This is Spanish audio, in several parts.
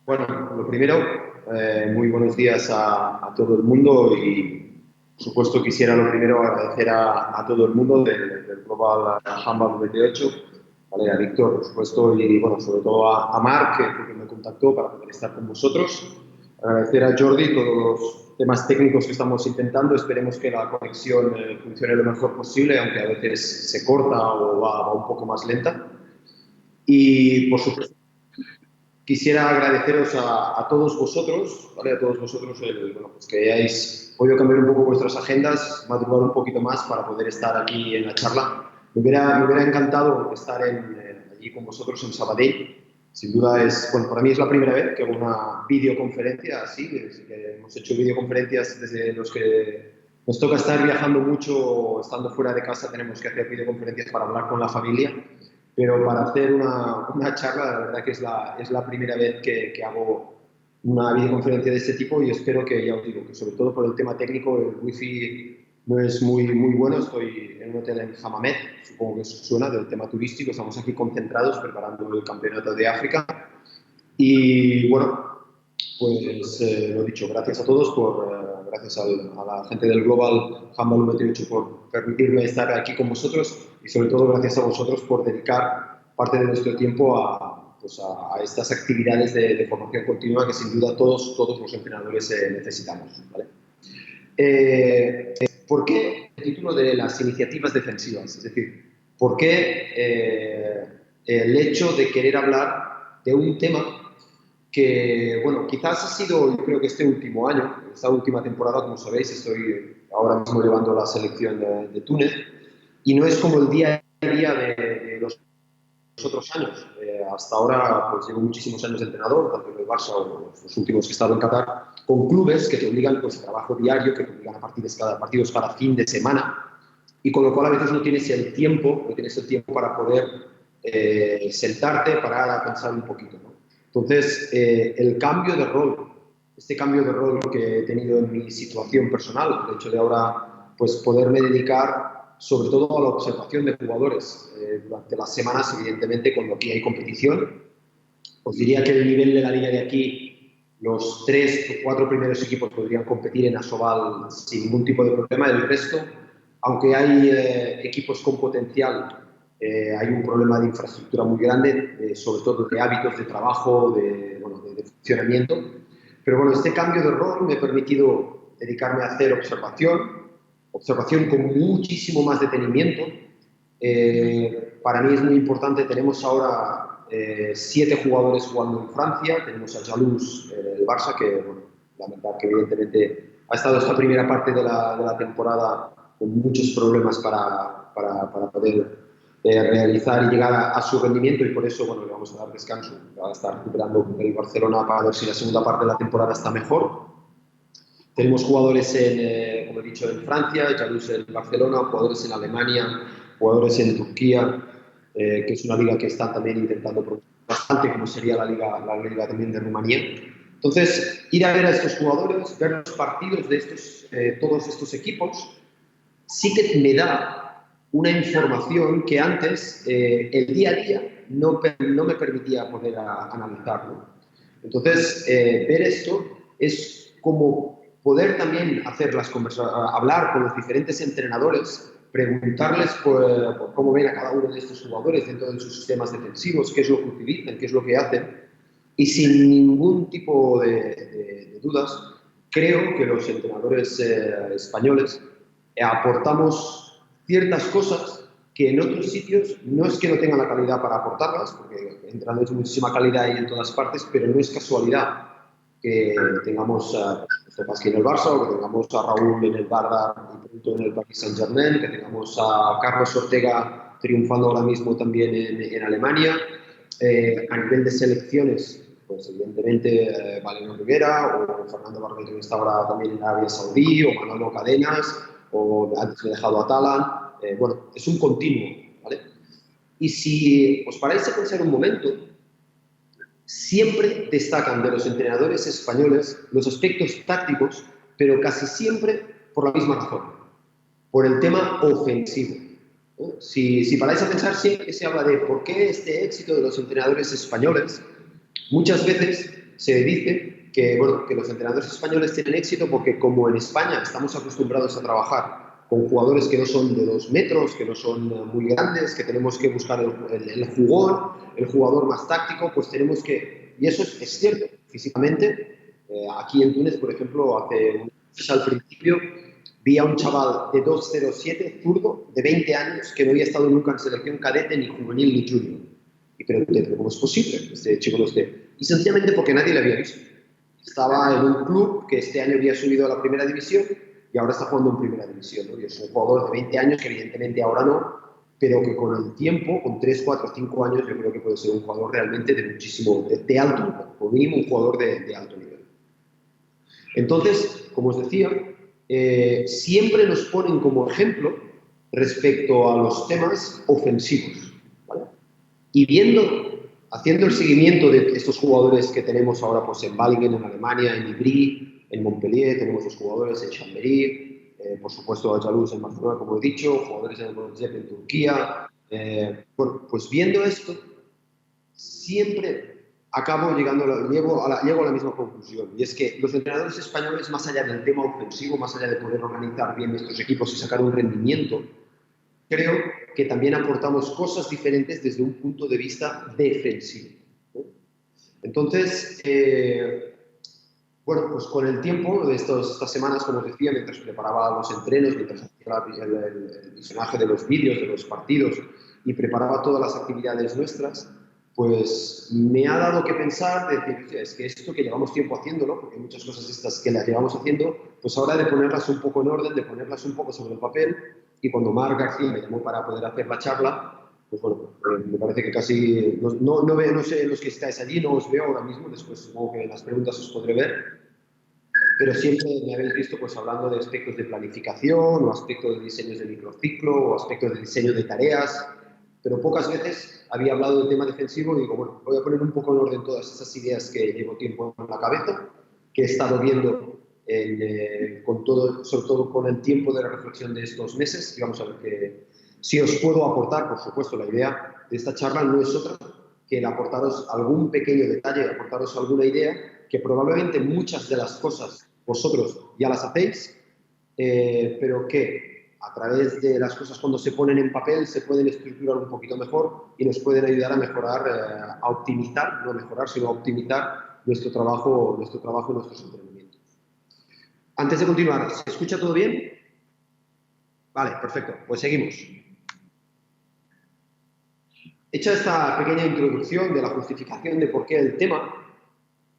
Bueno, lo primero, muy buenos días a todo el mundo y, por supuesto, quisiera lo primero agradecer a todo el mundo del Global Handball 28, ¿vale? A Víctor, por supuesto, y, bueno, sobre todo a Marc, que fue quien me contactó para poder estar con vosotros. Agradecer a Jordi todos los temas técnicos que estamos intentando. Esperemos que la conexión funcione lo mejor posible, aunque a veces se corta o va un poco más lenta. Y, por supuesto, quisiera agradeceros a todos vosotros, ¿vale? A todos vosotros bueno, pues que hayáis podido cambiar un poco vuestras agendas, madrugar un poquito más para poder estar aquí en la charla. Me hubiera encantado estar allí con vosotros en Sabadell. Sin duda bueno, para mí es la primera vez que hago una videoconferencia así, desde que hemos hecho videoconferencias desde los que nos toca estar viajando mucho, estando fuera de casa, tenemos que hacer videoconferencias para hablar con la familia, pero para hacer una charla, la verdad que es la primera vez que hago una videoconferencia de este tipo y espero que, ya os digo, que sobre todo por el tema técnico, el wifi no es muy bueno. Estoy en un hotel en Hammamet, supongo que os suena del tema turístico. Estamos aquí concentrados preparando el campeonato de África. Y bueno, pues lo dicho, gracias a todos, gracias a la gente del Global Handball 28 por permitirme estar aquí con vosotros y sobre todo gracias a vosotros por dedicar parte de nuestro tiempo pues a estas actividades de formación continua que sin duda todos los entrenadores necesitamos, ¿vale? ¿Por qué el título de las iniciativas defensivas? Es decir, ¿por qué el hecho de querer hablar de un tema que, bueno, quizás ha sido, yo creo que este último año, esta última temporada, como sabéis, estoy ahora mismo llevando la selección de Túnez y no es como el día a día de los otros años. Hasta ahora, pues llevo muchísimos años de entrenador, tanto en el Barça o los últimos que he estado en Qatar, con clubes que te obligan pues, a trabajo diario, que te obligan a partidos cada fin de semana, y con lo cual a veces no tienes el tiempo para poder sentarte, parar a pensar un poquito, ¿no? Entonces, el cambio de rol, este cambio de rol que he tenido en mi situación personal, el hecho de ahora pues, poderme dedicar sobre todo a la observación de jugadores durante las semanas, evidentemente, cuando aquí hay competición. Os diría que el nivel de la liga de aquí, los 3 o 4 primeros equipos podrían competir en Asobal sin ningún tipo de problema. El resto, aunque hay equipos con potencial, hay un problema de infraestructura muy grande, sobre todo de hábitos de trabajo, de funcionamiento. Pero bueno, este cambio de rol me ha permitido dedicarme a hacer observación con muchísimo más detenimiento. Para mí es muy importante, tenemos ahora 7 jugadores jugando en Francia, tenemos a Jalous del Barça, que, bueno, lamentar que evidentemente ha estado esta primera parte de la temporada con muchos problemas para poder realizar y llegar a su rendimiento, y por eso, bueno, le vamos a dar descanso, va a estar recuperando el Barcelona para ver si la segunda parte de la temporada está mejor. Tenemos jugadores, como he dicho, en Francia, Jalous en Barcelona, jugadores en Alemania, jugadores en Turquía, que es una liga que están también intentando producir bastante, como sería la liga también de Rumanía. Entonces, ir a ver a estos jugadores, ver los partidos de todos estos equipos, sí que me da una información que antes, el día a día, no me permitía poder analizarlo. Entonces, ver esto es como poder también hablar con los diferentes entrenadores, preguntarles por cómo ven a cada uno de estos jugadores dentro de sus sistemas defensivos, qué es lo que utilizan, qué es lo que hacen, y sin ningún tipo de dudas, creo que los entrenadores españoles aportamos ciertas cosas que en otros sitios no es que no tengan la calidad para aportarlas, porque entrenadores de muchísima calidad hay en todas partes, pero no es casualidad que tengamos a Stefanski en el Barça, o que tengamos a Raúl en el Barça y pronto en el Paris Saint-Germain, que tengamos a Carlos Ortega triunfando ahora mismo también en Alemania. A nivel de selecciones, pues evidentemente Valeno Rivera o Fernando Barreto, que está ahora también en Arabia Saudí, o Manolo Cadenas, o antes me he dejado a Talan. Bueno, es un continuo, ¿vale? Y si os paráis a pensar un momento, siempre destacan de los entrenadores españoles los aspectos tácticos, pero casi siempre por la misma razón, por el tema ofensivo. Si paráis a pensar, siempre se habla de por qué este éxito de los entrenadores españoles, muchas veces se dice que, bueno, que los entrenadores españoles tienen éxito porque como en España estamos acostumbrados a trabajar con jugadores que no son de 2 metros, que no son muy grandes, que tenemos que buscar el jugón, el jugador más táctico, pues tenemos que... Y eso es cierto, físicamente. Aquí en Túnez, por ejemplo, hace un mes al principio, vi a un chaval de 2,07, zurdo, de 20 años, que no había estado nunca en selección cadete, ni juvenil, ni junior. Y pregunté, ¿pero cómo es posible que este chico no esté? Y sencillamente porque nadie le había visto. Estaba en un club que este año había subido a la primera división y ahora está jugando en primera división, ¿no? Y es un jugador de 20 años que evidentemente ahora no, pero que con el tiempo, con 3, 4, 5 años, yo creo que puede ser un jugador realmente de muchísimo, de alto nivel, como mínimo un jugador de alto nivel. Entonces, como os decía, siempre nos ponen como ejemplo respecto a los temas ofensivos, ¿vale? Y haciendo el seguimiento de estos jugadores que tenemos ahora pues, en Balingen, en Alemania, en Ivry, en Montpellier, tenemos los jugadores en Chambéry, por supuesto a Jalous en Barcelona, como he dicho, jugadores en el Bologna en Turquía. Bueno, pues viendo esto, siempre llego a la misma conclusión, y es que los entrenadores españoles, más allá del tema ofensivo, más allá de poder organizar bien nuestros equipos y sacar un rendimiento, creo que también aportamos cosas diferentes desde un punto de vista defensivo, ¿no? Entonces, bueno, pues con el tiempo de estas semanas, como os decía, mientras preparaba los entrenos, mientras hacía el visionaje de los vídeos, de los partidos y preparaba todas las actividades nuestras, pues me ha dado que pensar, decir, es que esto que llevamos tiempo haciéndolo, porque hay muchas cosas estas que las llevamos haciendo, pues ahora de ponerlas un poco en orden, de ponerlas un poco sobre el papel, y cuando Marc García me llamó para poder hacer la charla, pues bueno, me parece que casi, no sé los que estáis allí, no os veo ahora mismo, después supongo que en las preguntas os podré ver, pero siempre me habéis visto pues hablando de aspectos de planificación, o aspectos de diseños de microciclo, o aspectos de diseño de tareas, pero pocas veces había hablado del tema defensivo y digo, bueno, voy a poner un poco en orden todas esas ideas que llevo tiempo en la cabeza, que he estado viendo con todo, sobre todo con el tiempo de la reflexión de estos meses, y vamos a ver que si os puedo aportar, por supuesto, la idea de esta charla no es otra que el aportaros algún pequeño detalle, aportaros alguna idea, que probablemente muchas de las cosas vosotros ya las hacéis, pero que a través de las cosas cuando se ponen en papel se pueden estructurar un poquito mejor y nos pueden ayudar a mejorar, a optimizar, no a mejorar, sino a optimizar nuestro trabajo y nuestros entrenamientos. Antes de continuar, ¿se escucha todo bien? Vale, perfecto, pues seguimos. Hecha esta pequeña introducción de la justificación de por qué el tema,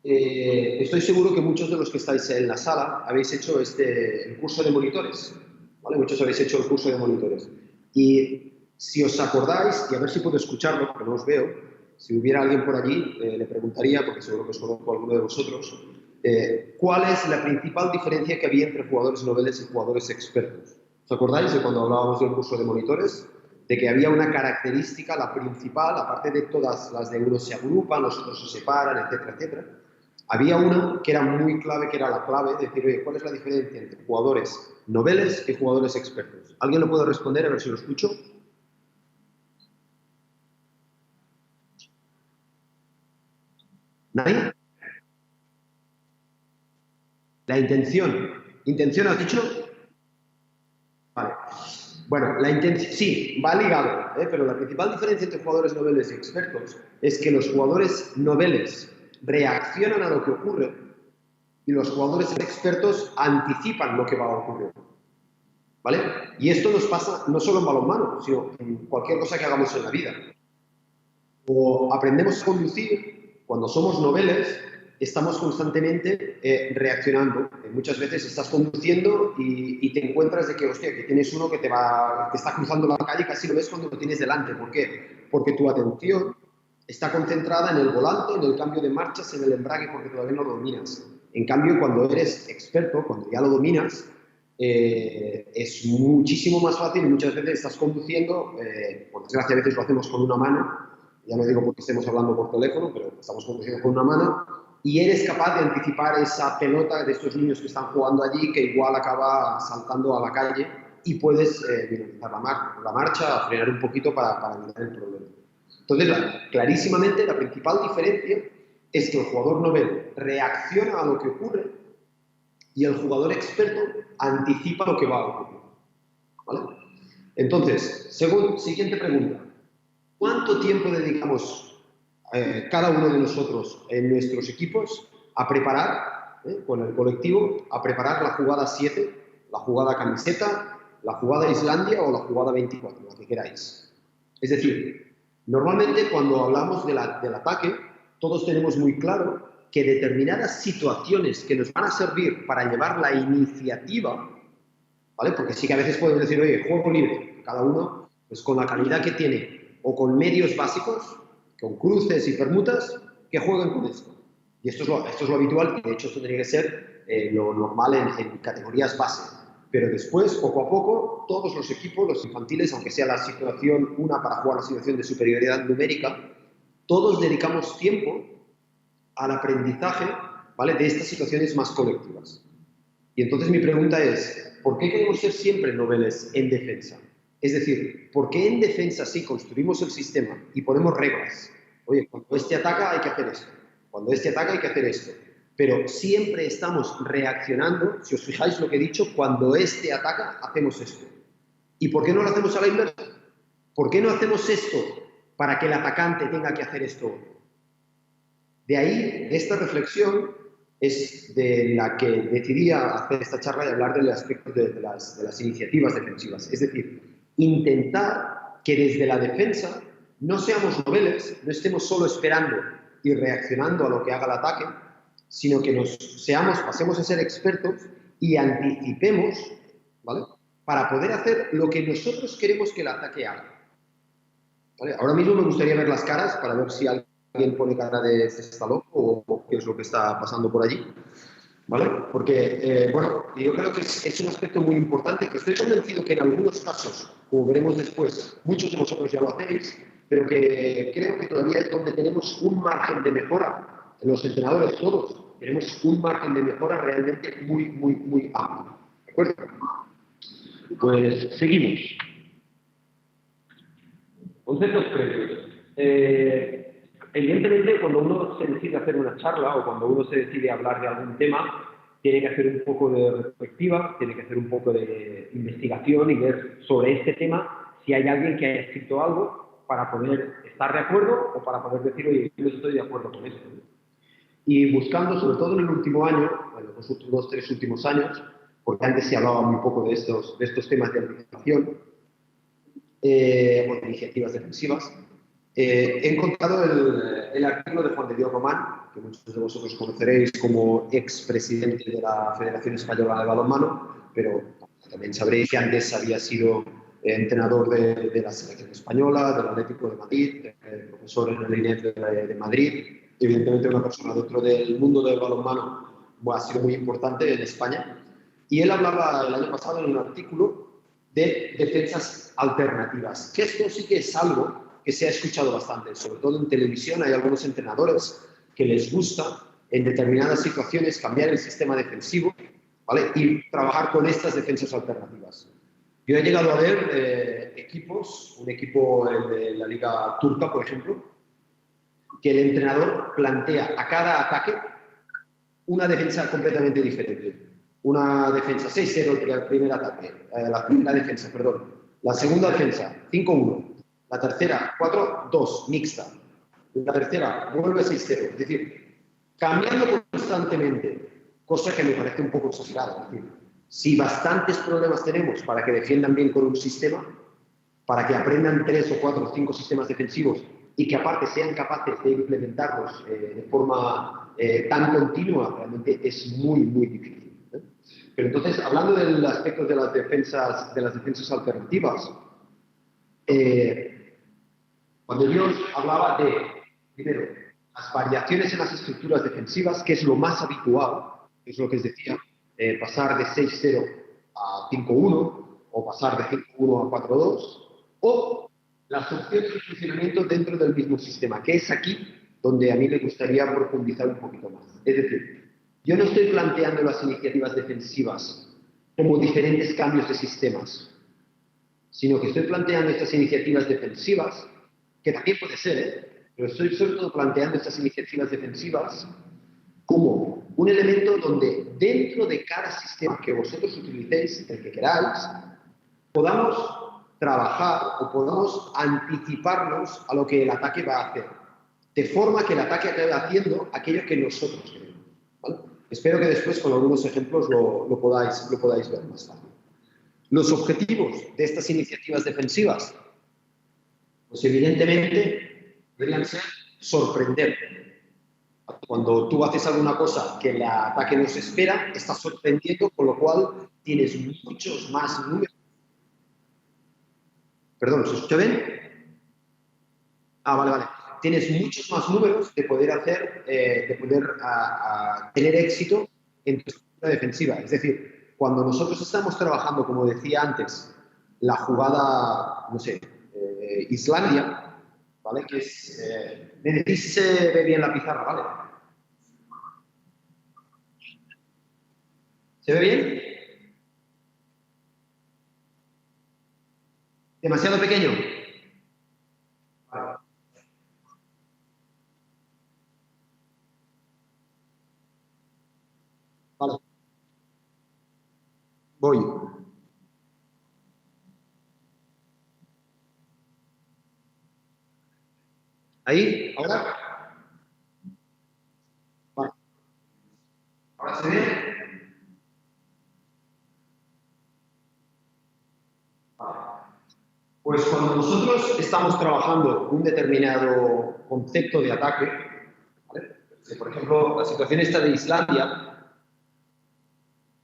estoy seguro que muchos de los que estáis en la sala habéis hecho el curso de monitores, ¿vale? Muchos habéis hecho el curso de monitores. Y si os acordáis, y a ver si puedo escucharlo, porque no os veo, si hubiera alguien por allí, le preguntaría, porque seguro que os conozco a alguno de vosotros, ¿cuál es la principal diferencia que había entre jugadores noveles y jugadores expertos? ¿Os acordáis de cuando hablábamos del curso de monitores? De que había una característica, la principal, aparte de todas las de unos se agrupan, los otros se separan, etcétera, etcétera. Había una que era muy clave, que era la clave, de decir, oye, ¿cuál es la diferencia entre jugadores noveles y jugadores expertos? ¿Alguien lo puede responder? A ver si lo escucho. ¿Nadie? La intención. ¿Intención has dicho? Vale. Bueno, la intención, sí, va ligado, pero la principal diferencia entre jugadores noveles y expertos es que los jugadores noveles reaccionan a lo que ocurre y los jugadores expertos anticipan lo que va a ocurrir, ¿vale? Y esto nos pasa no solo en balonmano, sino en cualquier cosa que hagamos en la vida. O aprendemos a conducir, cuando somos noveles, estamos constantemente reaccionando. Muchas veces estás conduciendo y te encuentras de que, hostia, que tienes uno que te está cruzando la calle y casi lo ves cuando lo tienes delante. ¿Por qué? Porque tu atención está concentrada en el volante, en el cambio de marchas, en el embrague, porque todavía no lo dominas. En cambio, cuando eres experto, cuando ya lo dominas, es muchísimo más fácil y muchas veces estás conduciendo, por desgracia a veces lo hacemos con una mano, ya no digo porque estemos hablando por teléfono, pero estamos conduciendo con una mano, y eres capaz de anticipar esa pelota de estos niños que están jugando allí, que igual acaba saltando a la calle, y puedes minimizar la marcha, frenar un poquito para evitar el problema. Entonces, clarísimamente, la principal diferencia es que el jugador novel reacciona a lo que ocurre y el jugador experto anticipa lo que va a ocurrir. ¿Vale? Entonces, siguiente pregunta. ¿Cuánto tiempo dedicamos cada uno de nosotros en nuestros equipos a preparar, con el colectivo, a preparar la jugada 7, la jugada camiseta, la jugada Islandia o la jugada 24, la que queráis? Es decir, normalmente cuando hablamos del ataque, todos tenemos muy claro que determinadas situaciones que nos van a servir para llevar la iniciativa, ¿vale? Porque sí que a veces podemos decir, oye, juego libre, cada uno pues con la calidad que tiene o con medios básicos, con cruces y permutas, que jueguen con esto. Y esto es lo habitual, y de hecho esto tendría que ser lo normal en categorías base. Pero después, poco a poco, todos los equipos, los infantiles, aunque sea la situación una para jugar la situación de superioridad numérica, todos dedicamos tiempo al aprendizaje, ¿vale?, de estas situaciones más colectivas. Y entonces mi pregunta es, ¿por qué queremos ser siempre noveles en defensa? Es decir, ¿por qué en defensa sí construimos el sistema y ponemos reglas? Oye, cuando este ataca hay que hacer esto, cuando este ataca hay que hacer esto. Pero siempre estamos reaccionando, si os fijáis lo que he dicho, cuando este ataca hacemos esto. ¿Y por qué no lo hacemos a la inversa? ¿Por qué no hacemos esto para que el atacante tenga que hacer esto? De ahí, de esta reflexión, es de la que decidí hacer esta charla y hablar del aspecto de las iniciativas defensivas. Es decir, intentar que desde la defensa no seamos noveles, no estemos solo esperando y reaccionando a lo que haga el ataque, sino que pasemos a ser expertos y anticipemos, ¿vale?, para poder hacer lo que nosotros queremos que el ataque haga. ¿Vale? Ahora mismo me gustaría ver las caras para ver si alguien pone cara de está loco o qué es lo que está pasando por allí. ¿Vale? Porque, bueno, yo creo que es un aspecto muy importante, que estoy convencido que en algunos casos, como veremos después, muchos de vosotros ya lo hacéis, pero que creo que todavía es donde tenemos un margen de mejora. Los entrenadores todos tenemos un margen de mejora realmente muy, muy, muy amplio. ¿De acuerdo? Pues seguimos. Conceptos previos. Evidentemente, cuando uno se decide hacer una charla o cuando uno se decide hablar de algún tema, tiene que hacer un poco de retrospectiva, tiene que hacer un poco de investigación y ver sobre este tema si hay alguien que haya escrito algo para poder estar de acuerdo o para poder decir, oye, yo no estoy de acuerdo con esto. Y buscando, sobre todo en el último año, bueno, los últimos 3 últimos años, porque antes se hablaba muy poco de estos temas de organización, o de iniciativas defensivas, he encontrado el artículo de Juan de Dios Román, que muchos de vosotros conoceréis como expresidente de la Federación Española de Balonmano, pero también sabréis que antes había sido entrenador de la selección española, del Atlético de Madrid, profesor en el INEF de Madrid, evidentemente una persona dentro del mundo del balonmano, ha sido muy importante en España. Y él hablaba el año pasado en un artículo de defensas alternativas, que esto sí que es algo que se ha escuchado bastante, sobre todo en televisión. Hay algunos entrenadores que les gusta en determinadas situaciones cambiar el sistema defensivo, ¿vale?, y trabajar con estas defensas alternativas. Yo he llegado a ver equipos, un equipo de la Liga Turca, por ejemplo, que el entrenador plantea a cada ataque una defensa completamente diferente. Una defensa 6-0 el primer ataque, la primera defensa, perdón. La segunda defensa, 5-1. La tercera, 4-2, mixta. La tercera, vuelve 6-0. Es decir, cambiando constantemente, cosa que me parece un poco exagerada. Es decir, si bastantes problemas tenemos para que defiendan bien con un sistema, para que aprendan 3 o 4 o 5 sistemas defensivos y que aparte sean capaces de implementarlos de forma tan continua, realmente es muy, muy difícil. Pero entonces, hablando del aspecto de las defensas alternativas, cuando yo hablaba de, primero, las variaciones en las estructuras defensivas, que es lo más habitual, es lo que os decía, pasar de 6-0 a 5-1 o pasar de 5-1 a 4-2, o las opciones de funcionamiento dentro del mismo sistema, que es aquí donde a mí me gustaría profundizar un poquito más. Es decir, yo no estoy planteando las iniciativas defensivas como diferentes cambios de sistemas, sino que estoy planteando estas iniciativas defensivas, que también puede ser, pero estoy sobre todo planteando estas iniciativas defensivas como un elemento donde dentro de cada sistema que vosotros utilicéis, el que queráis, podamos trabajar o podamos anticiparnos a lo que el ataque va a hacer, de forma que el ataque acabe haciendo aquello que nosotros queremos, ¿vale? Espero que después con algunos ejemplos lo podáis ver más fácil. Los objetivos de estas iniciativas defensivas, pues evidentemente deberían ser sorprender. Cuando tú haces alguna cosa que el ataque no se espera, estás sorprendiendo, con lo cual tienes muchos más números. Perdón, ¿se escucha bien? Ah, vale. Tienes muchos más números de poder hacer, tener éxito en tu estructura defensiva. Es decir, cuando nosotros estamos trabajando, como decía antes, la jugada, no sé, Islandia, ¿vale? Que es, me decís si se ve bien la pizarra, ¿vale? ¿Se ve bien? ¿Demasiado pequeño? Vale. Vale. Voy. ¿Ahí? ¿Ahora? Vale. ¿Ahora se ve? Vale. Pues cuando nosotros estamos trabajando un determinado concepto de ataque, ¿vale? Por ejemplo, la situación esta de Islandia,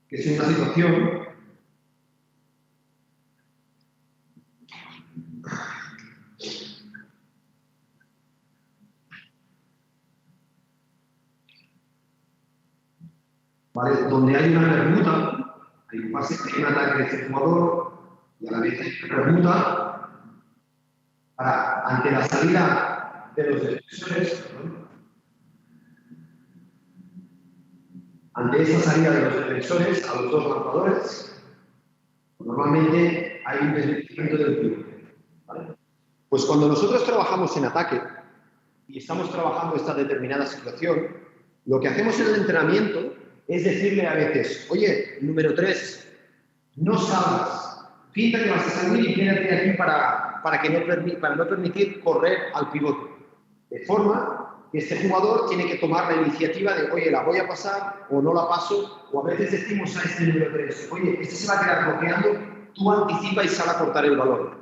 que es una situación ¿vale? Donde hay una permuta, hay un pase, hay un ataque de este jugador y a la vez hay una permuta ante la salida de los defensores, ¿no? Ante esa salida de los defensores a los dos lanzadores, normalmente hay un deslizamiento del pivote, ¿vale? Pues cuando nosotros trabajamos en ataque y estamos trabajando esta determinada situación, lo que hacemos en el entrenamiento es decirle a veces, oye, número 3, no salgas, pinta que vas a salir y quédate aquí para no permitir correr al pivote. De forma que este jugador tiene que tomar la iniciativa de, oye, la voy a pasar o no la paso, o a veces decimos a este número 3, oye, este se va a quedar bloqueando, tú anticipa y sal a cortar el balón.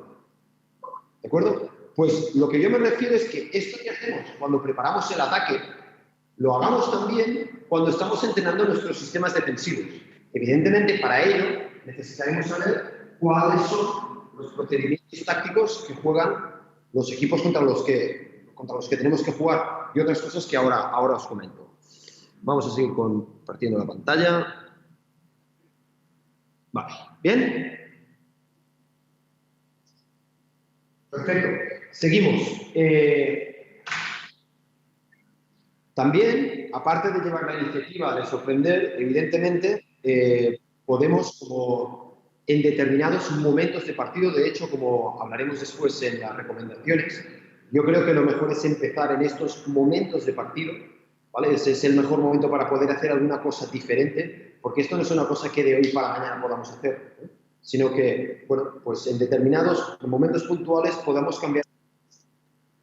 ¿De acuerdo? Pues lo que yo me refiero es que esto que hacemos cuando preparamos el ataque, lo hagamos también cuando estamos entrenando nuestros sistemas defensivos. Evidentemente, para ello necesitaremos saber cuáles son los procedimientos tácticos que juegan los equipos contra los que tenemos que jugar y otras cosas que ahora os comento. Vamos a seguir compartiendo la pantalla. Vale, ¿bien? Perfecto. Seguimos. También, aparte de llevar la iniciativa de sorprender, evidentemente, podemos, como en determinados momentos de partido, de hecho, como hablaremos después en las recomendaciones, yo creo que lo mejor es empezar en estos momentos de partido, ¿vale? Ese es el mejor momento para poder hacer alguna cosa diferente, porque esto no es una cosa que de hoy para mañana podamos hacer, ¿eh? Sino que, bueno, pues en determinados momentos puntuales podamos cambiar.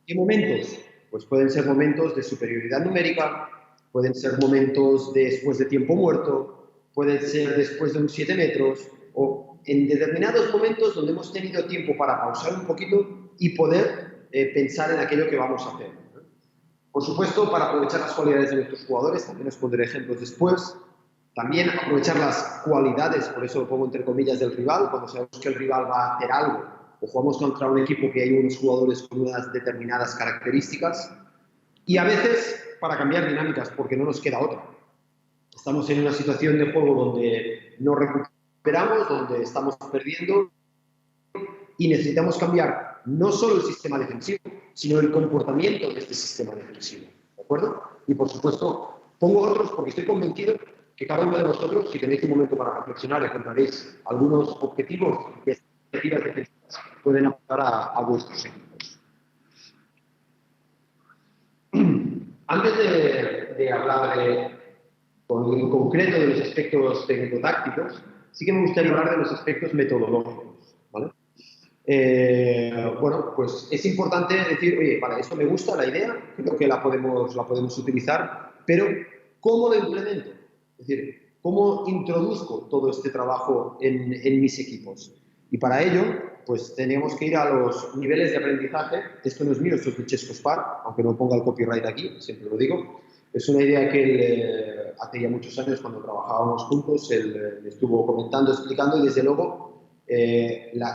¿Qué momentos? Pues pueden ser momentos de superioridad numérica, pueden ser momentos después de tiempo muerto, pueden ser después de un 7 metros, o en determinados momentos donde hemos tenido tiempo para pausar un poquito y poder pensar en aquello que vamos a hacer. Por supuesto, para aprovechar las cualidades de nuestros jugadores, también os pondré ejemplos después. También aprovechar las cualidades, por eso lo pongo entre comillas, del rival, cuando sabemos que el rival va a hacer algo o jugamos contra un equipo que hay unos jugadores con unas determinadas características. Y a veces para cambiar dinámicas, porque no nos queda otra. Estamos en una situación de juego donde no recuperamos, donde estamos perdiendo y necesitamos cambiar no solo el sistema defensivo, sino el comportamiento de este sistema defensivo. ¿De acuerdo? Y por supuesto, pongo otros porque estoy convencido que cada uno de vosotros, si tenéis un momento para reflexionar, encontraréis algunos objetivos y expectativas defensivas que pueden aportar a vuestros equipos. Antes de hablar en concreto de los aspectos técnico-tácticos, sí que me gustaría hablar de los aspectos metodológicos, ¿vale? Bueno, pues es importante decir, oye, vale, esto me gusta, la idea, creo que la podemos utilizar, pero ¿cómo lo implemento? Es decir, ¿cómo introduzco todo este trabajo en mis equipos? Y para ello, pues tenemos que ir a los niveles de aprendizaje. Esto no es mío, esto es de Chesco Spar, aunque no ponga el copyright aquí, siempre lo digo. Es una idea que él, hace ya muchos años, cuando trabajábamos juntos, él me estuvo comentando, explicando, y desde luego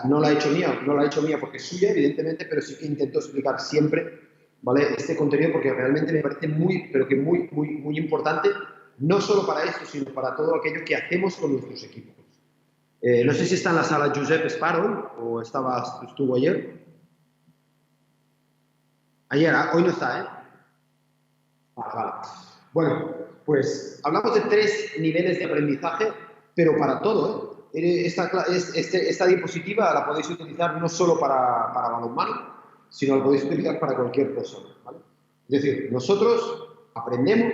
no la ha hecho mía porque es suya, evidentemente, pero sí que intento explicar siempre, ¿vale?, este contenido, porque realmente me parece muy, pero que muy importante, no solo para esto, sino para todo aquello que hacemos con nuestros equipos. No sé si está en la sala Josep Sparrow o estuvo ayer. Ayer, hoy no está, ¿eh? Vale. Bueno, pues hablamos de 3 niveles de aprendizaje, pero para todo, ¿eh? Esta diapositiva la podéis utilizar no solo para balonmano, sino la podéis utilizar para cualquier persona, ¿vale? Es decir, nosotros aprendemos,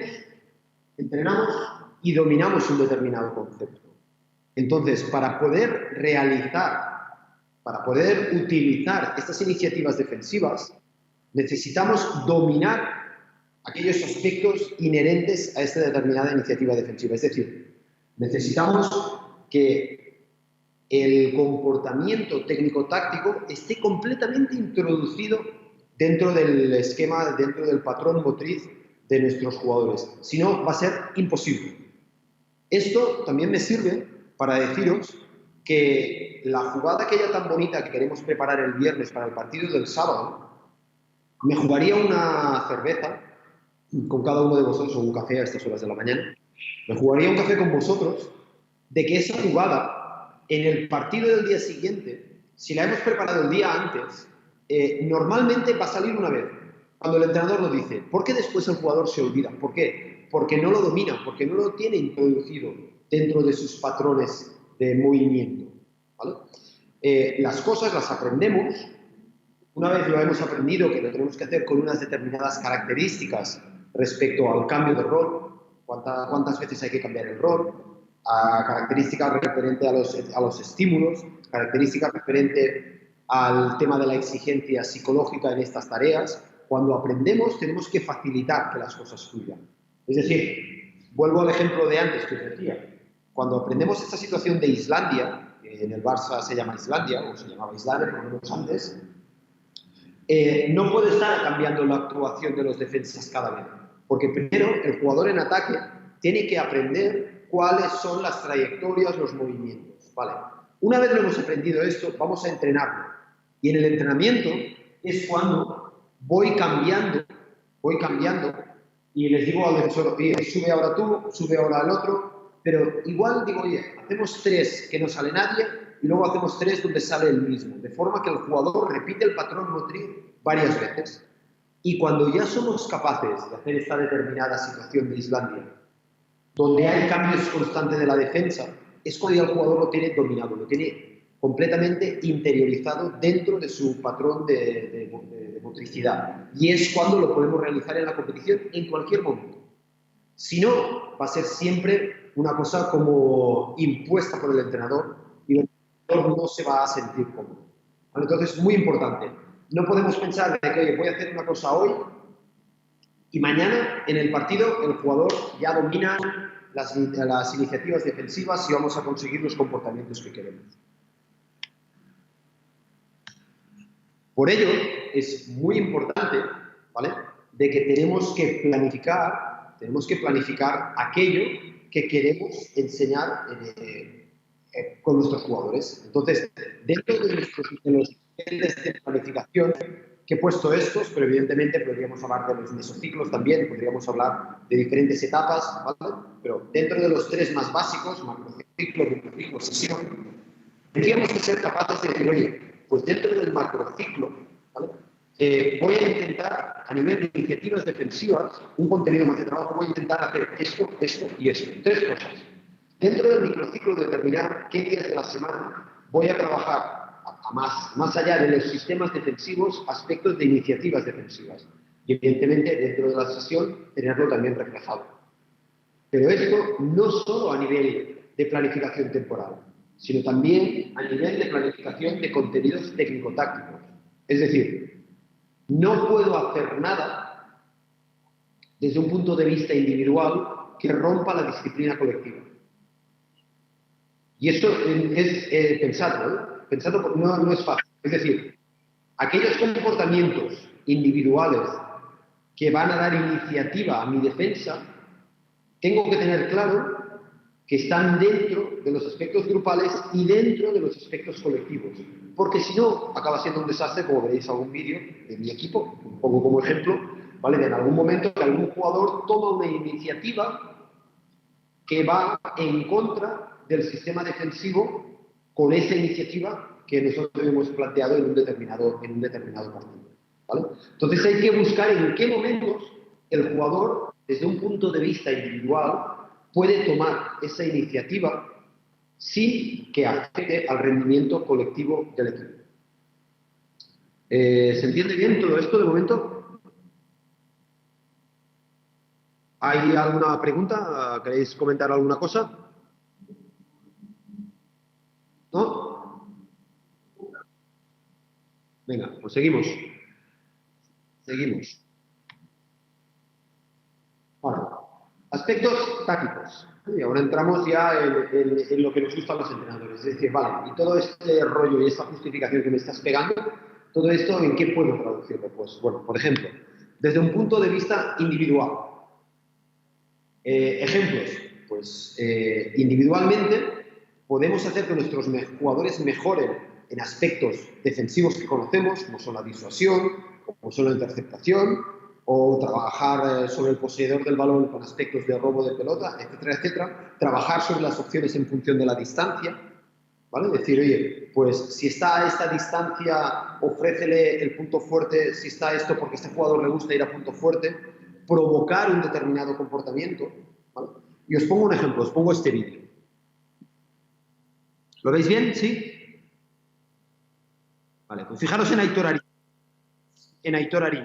entrenamos y dominamos un determinado concepto. Entonces, para poder utilizar estas iniciativas defensivas, necesitamos dominar aquellos aspectos inherentes a esta determinada iniciativa defensiva. Es decir, necesitamos que el comportamiento técnico-táctico esté completamente introducido dentro del esquema, dentro del patrón motriz de nuestros jugadores. Si no, va a ser imposible. Esto también me sirve para deciros que la jugada aquella tan bonita que queremos preparar el viernes para el partido del sábado, me jugaría una cerveza con cada uno de vosotros, o un café a estas horas de la mañana, me jugaría un café con vosotros, de que esa jugada en el partido del día siguiente, si la hemos preparado el día antes, normalmente va a salir una vez, cuando el entrenador lo dice. ¿Por qué después el jugador se olvida? ¿Por qué? Porque no lo domina, porque no lo tiene introducido dentro de sus patrones de movimiento, ¿vale? Las cosas las aprendemos. Una vez lo hemos aprendido, que lo tenemos que hacer con unas determinadas características respecto al cambio de rol, cuántas veces hay que cambiar el rol, a características referentes a los estímulos, características referentes al tema de la exigencia psicológica en estas tareas. Cuando aprendemos, tenemos que facilitar que las cosas fluyan. Es decir, vuelvo al ejemplo de antes que os decía, cuando aprendemos esta situación de Islandia, que en el Barça se llama Islandia, o se llamaba Islandia por lo menos antes, no puede estar cambiando la actuación de los defensas cada vez, porque primero el jugador en ataque tiene que aprender cuáles son las trayectorias, los movimientos, ¿vale? Una vez lo hemos aprendido esto, vamos a entrenarlo, y en el entrenamiento es cuando voy cambiando, y les digo al defensor, oye, sube ahora tú, sube ahora el otro, pero igual digo, oye, hacemos 3 que no sale nadie, y luego hacemos 3 donde sale el mismo, de forma que el jugador repite el patrón motriz varias veces. Y cuando ya somos capaces de hacer esta determinada situación de Islandia, donde hay cambios constantes de la defensa, es cuando ya el jugador lo tiene dominado, lo tiene completamente interiorizado dentro de su patrón de motricidad. Y es cuando lo podemos realizar en la competición en cualquier momento. Si no, va a ser siempre una cosa como impuesta por el entrenador, y el entrenador no se va a sentir cómodo. Entonces, muy importante. No podemos pensar de que, oye, voy a hacer una cosa hoy y mañana en el partido el jugador ya domina las iniciativas defensivas y vamos a conseguir los comportamientos que queremos. Por ello, es muy importante, ¿vale?, de que tenemos que planificar aquello que queremos enseñar con nuestros jugadores. Entonces, dentro de los niveles de planificación que he puesto estos, pero evidentemente podríamos hablar de los mesociclos también, podríamos hablar de diferentes etapas, ¿vale? Pero dentro de los 3 más básicos, macrociclo, microciclo, sesión, tendríamos que ser capaces de decir, oye, pues dentro del macrociclo, ¿vale?, voy a intentar, a nivel de iniciativas defensivas, un contenido más de trabajo, voy a intentar hacer esto, esto y esto. 3 cosas. Dentro del microciclo, determinar qué días de la semana voy a trabajar más allá de los sistemas defensivos, aspectos de iniciativas defensivas. y evidentemente dentro de la sesión tenerlo también reflejado. Pero esto no solo a nivel de planificación temporal, sino también a nivel de planificación de contenidos técnico-tácticos. Es decir, no puedo hacer nada desde un punto de vista individual que rompa la disciplina colectiva. Y esto es pensarlo, ¿eh? Pensarlo no es fácil. Es decir, aquellos comportamientos individuales que van a dar iniciativa a mi defensa, tengo que tener claro que están dentro de los aspectos grupales y dentro de los aspectos colectivos. Porque si no, acaba siendo un desastre, como veréis algún vídeo de mi equipo, un poco como ejemplo, ¿vale? En algún momento que algún jugador toma una iniciativa que va en contra del sistema defensivo con esa iniciativa que nosotros hemos planteado en un determinado partido, ¿vale? Entonces hay que buscar en qué momentos el jugador, desde un punto de vista individual, puede tomar esa iniciativa sin que afecte al rendimiento colectivo del equipo. ¿Se entiende bien todo esto de momento? ¿Hay alguna pregunta? ¿Queréis comentar alguna cosa? ¿No? Venga, pues seguimos. Seguimos. Bueno, aspectos tácticos. Y ahora entramos ya en lo que nos gusta a los entrenadores. Es decir, vale, y todo este rollo y esta justificación que me estás pegando, todo esto, ¿en qué puedo traducirlo? Pues, bueno, por ejemplo, desde un punto de vista individual. Ejemplos. Pues, individualmente, podemos hacer que nuestros jugadores mejoren en aspectos defensivos que conocemos, como son la disuasión, como son la interceptación, o trabajar sobre el poseedor del balón con aspectos de robo de pelota, etcétera, etcétera. Trabajar sobre las opciones en función de la distancia, ¿vale? Decir, oye, pues si está a esta distancia, ofrécele el punto fuerte, si está esto porque a este jugador le gusta ir a punto fuerte, provocar un determinado comportamiento, ¿vale? Y os pongo un ejemplo, os pongo este vídeo. ¿Lo veis bien? ¿Sí? Vale, pues fijaros en Aitor Arín. En Aitor Arín,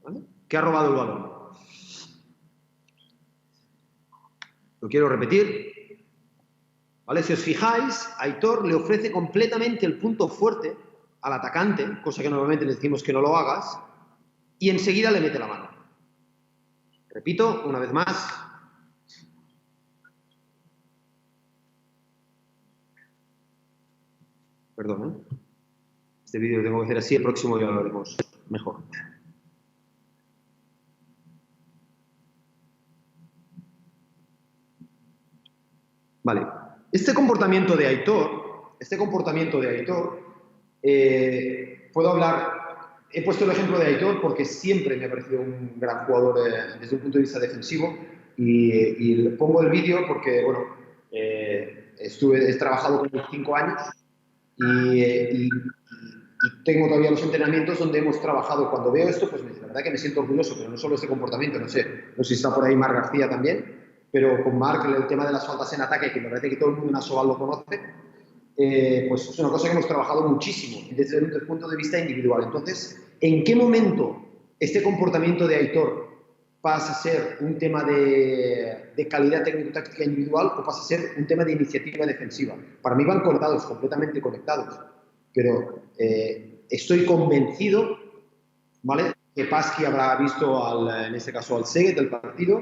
¿vale? Que ha robado el balón. Lo quiero repetir, ¿vale? Si os fijáis, Aitor le ofrece completamente el punto fuerte al atacante, cosa que normalmente le decimos que no lo hagas, y enseguida le mete la mano. Repito, una vez más. Perdón, ¿eh? Este vídeo lo tengo que hacer así, el próximo ya lo haremos mejor. Vale. Este comportamiento de Aitor, puedo hablar, he puesto el ejemplo de Aitor porque siempre me ha parecido un gran jugador desde un punto de vista defensivo y pongo el vídeo porque, bueno, he trabajado con él 5 años y tengo todavía los entrenamientos donde hemos trabajado. Cuando veo esto, pues la verdad que me siento orgulloso, pero no solo este comportamiento, no sé si está por ahí Marc García también, pero con Marc el tema de las faltas en ataque, que me parece que todo el mundo en Asobal lo conoce, pues es una cosa que hemos trabajado muchísimo desde el punto de vista individual. Entonces, ¿en qué momento este comportamiento de Aitor pasa a ser un tema de calidad técnico-táctica individual o pasa a ser un tema de iniciativa defensiva? Para mí van conectados, completamente conectados, pero estoy convencido, ¿vale?, que Pasqui habrá visto, en este caso, al Szeged del partido,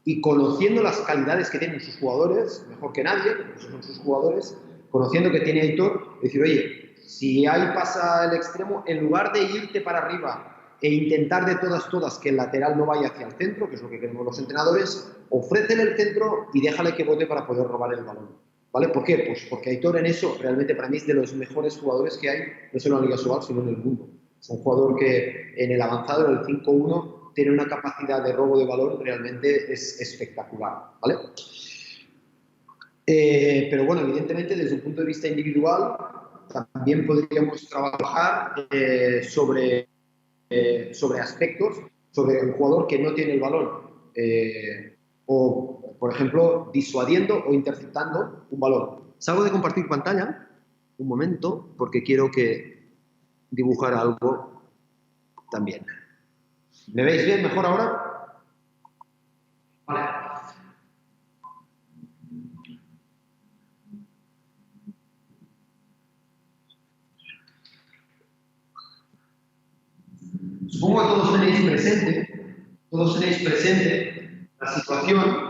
y conociendo las calidades que tienen sus jugadores, mejor que nadie, porque esos son sus jugadores, conociendo que tiene Aitor, decir, oye, si ahí pasa el extremo, en lugar de irte para arriba e intentar de todas que el lateral no vaya hacia el centro, que es lo que queremos los entrenadores, ofrécele el centro y déjale que bote para poder robar el balón, ¿vale? ¿Por qué? Pues porque Aitor en eso realmente para mí es de los mejores jugadores que hay, no solo en la Liga Sobal, sino en el mundo. Es un jugador que en el avanzado, en el 5-1, tiene una capacidad de robo de balón realmente es espectacular, ¿vale? Pero bueno, evidentemente desde un punto de vista individual también podríamos trabajar sobre aspectos, sobre el jugador que no tiene el balón, o por ejemplo disuadiendo o interceptando un balón. Salgo de compartir pantalla un momento porque quiero dibujar algo también. ¿Me veis bien mejor ahora? Vale. Supongo que todos tenéis presente la situación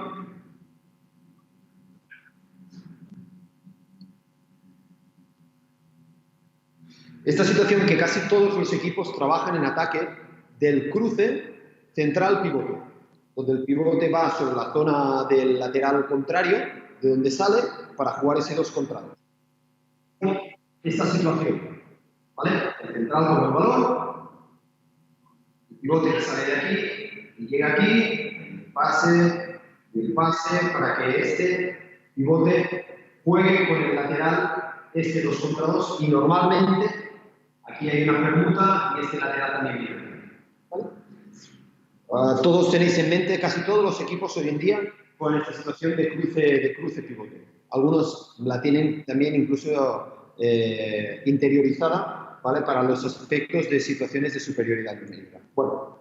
esta situación que casi todos los equipos trabajan en ataque del cruce central-pivote, donde el pivote va sobre la zona del lateral contrario, de donde sale, para jugar ese 2 contra 2. Esta situación, ¿vale? El central con el balón, el pivote que sale de aquí y llega aquí, el pase para que este pivote juegue con el lateral este 2 contra 2 y normalmente aquí hay una permuta y este lateral también viene. ¿Vale? Todos tenéis en mente, casi todos los equipos hoy en día, con esta situación de cruce pivote. Algunos la tienen también incluso interiorizada, ¿vale? Para los aspectos de situaciones de superioridad numérica. Bueno,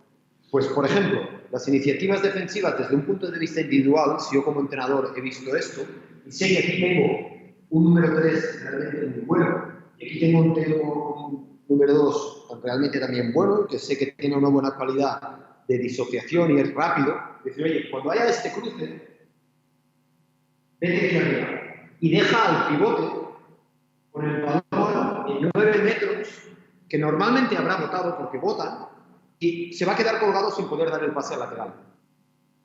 pues por ejemplo, las iniciativas defensivas desde un punto de vista individual, si yo como entrenador he visto esto, y sé que aquí tengo un número 3 realmente muy bueno, y aquí tengo un número 2 realmente también bueno, que sé que tiene una buena calidad de disociación y es rápido, decir, oye, cuando haya este cruce, vete aquí arriba y deja al pivote con el balón en 9 metros, que normalmente habrá votado porque votan, y se va a quedar colgado sin poder dar el pase al lateral.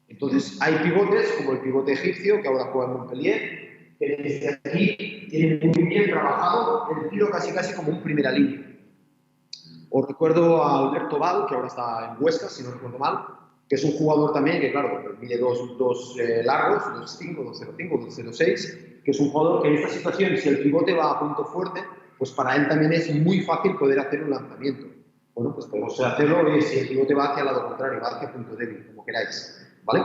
Entonces, hay pivotes, como el pivote egipcio, que ahora juega en Montpellier, que desde aquí tienen muy bien trabajado el tiro casi como un primera línea. Os recuerdo a Alberto Val, que ahora está en Huesca, si no recuerdo mal, que es un jugador también que, claro, mide dos largos, 2.5, 2.05, 2.06, que es un jugador que en esta situación, si el pivote va a punto fuerte, pues para él también es muy fácil poder hacer un lanzamiento. Bueno, pues podemos hacerlo y si el pivote va hacia el lado contrario, va hacia punto débil, como queráis. ¿Vale?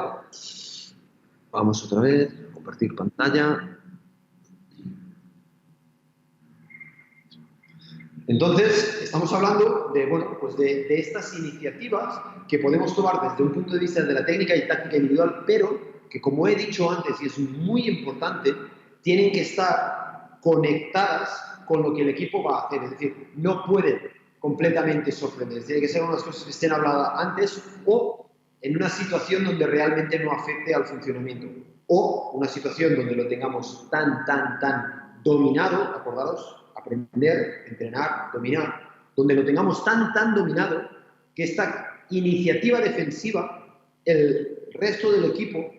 Vamos otra vez, compartir pantalla. Entonces, estamos hablando de, bueno, pues de estas iniciativas que podemos tomar desde un punto de vista de la técnica y táctica individual, pero que, como he dicho antes, y es muy importante, tienen que estar conectadas con lo que el equipo va a hacer. Es decir, no pueden completamente sorprender. Tiene que ser unas cosas que estén habladas antes o en una situación donde realmente no afecte al funcionamiento. O una situación donde lo tengamos tan dominado, acordaros, aprender, entrenar, dominar, donde lo tengamos tan dominado que esta iniciativa defensiva, el resto del equipo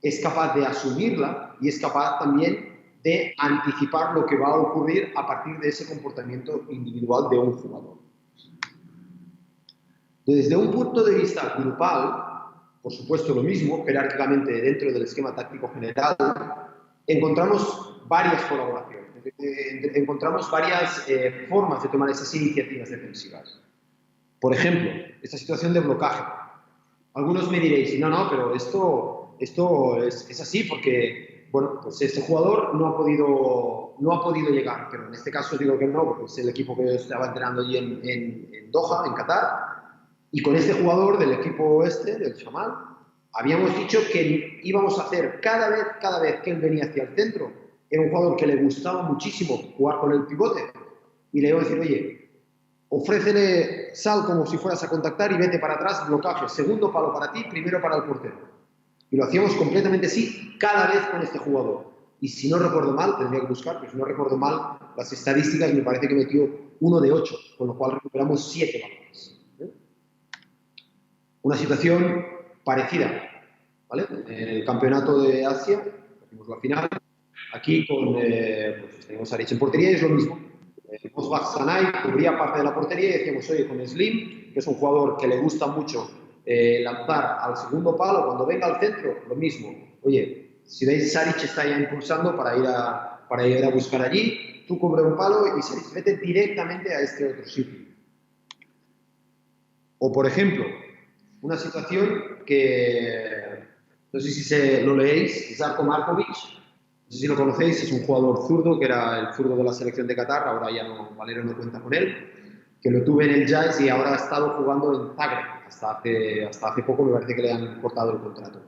es capaz de asumirla y es capaz también de anticipar lo que va a ocurrir a partir de ese comportamiento individual de un jugador. Desde un punto de vista grupal, por supuesto lo mismo, jerárquicamente dentro del esquema táctico general, encontramos varias colaboraciones, encontramos varias formas de tomar esas iniciativas defensivas. Por ejemplo, esta situación de blocaje. Algunos me diréis, no, pero esto es así porque, bueno, pues este jugador no ha podido llegar, pero en este caso digo que no, porque es el equipo que yo estaba entrenando allí en Doha, en Qatar, y con este jugador del equipo del Shamal, habíamos dicho que íbamos a hacer cada vez que él venía hacia el centro, era un jugador que le gustaba muchísimo jugar con el pivote, y le iba a decir, oye, ofrécele, sal como si fueras a contactar y vete para atrás, blocaje, segundo palo para ti, primero para el portero. Y lo hacíamos completamente así, cada vez con este jugador. Y si no recuerdo mal, tendría que buscar, pero si no recuerdo mal, las estadísticas me parece que metió 1 de 8, con lo cual recuperamos 7 balones. Una situación parecida, ¿vale? En el campeonato de Asia, hicimos la final, aquí pues tenemos a Rich en portería y es lo mismo. Mosbach Sanay cubría parte de la portería y decíamos, oye, con Slim, que es un jugador que le gusta mucho lanzar al segundo palo, cuando venga al centro, lo mismo. Oye, si veis, Saric está ya impulsando para ir a buscar allí, tú cubre un palo y Saric vete directamente a este otro sitio. O, por ejemplo, una situación que, no sé si lo leéis, Žarko Markovic, no sé si lo conocéis, es un jugador zurdo, que era el zurdo de la selección de Qatar, ahora ya no, Valero no cuenta con él, que lo tuve en el Jazz y ahora ha estado jugando en Zagreb. Hasta hace poco me parece que le han cortado el contrato.